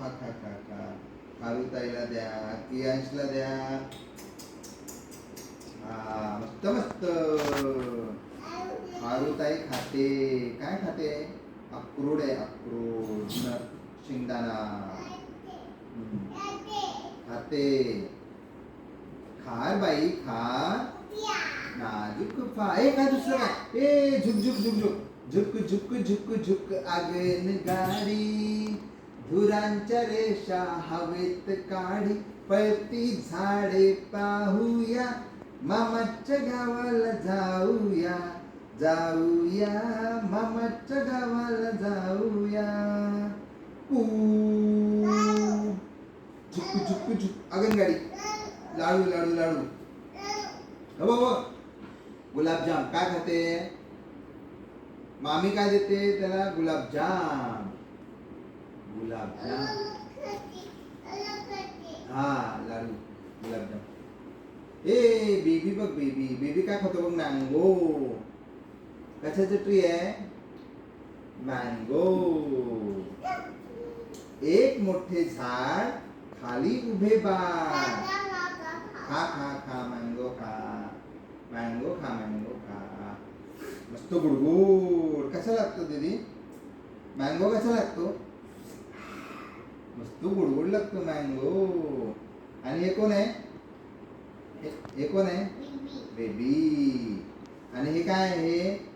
खा खा खा खा. खारुताईला द्या, कियांशला द्या. हा मस्त मस्त. खारुताई खाते. काय खाते? अक्रोड आहे, अक्रोड. शेंगदाणा खाते. खा बाई खा. नाजूक फा. ए काय दुसरं काय? ए झुक झुक झुक झुक झुक झुक झुक झुक आगेन गाडी. धुरांच्या रेषा हवेत काढी. पळती झाडे पाहूया. मामाच्या गावाला जाऊया. जाऊया मामाच्या गावाला जाऊया. झुक झुक झुक आगेन गाडी. लाडू लाडू लाडू. हो हो. गुलाबजाम काय खाते? मामी काय देते त्याला? गुलाबजाम. गुलाबजाम. हा लाडू गुलाबजाम. ए बेबी बघ, बेबी बेबी काय खातो बघ? मँगो. कशाचं ट्री आहे? मँगो. एक मोठे झाड खाली उभे बाळ. खा खा खा मँगो खा. मँगो खा, मँगो खा. मस्त गुडगुड. कसा लागतो दीदी? मँगो कसा लागतो? मस्त गुडगुड लागतो मँगो. आणि हे कोण आहे? हे कोण आहे? बेबी. आणि हे काय आहे?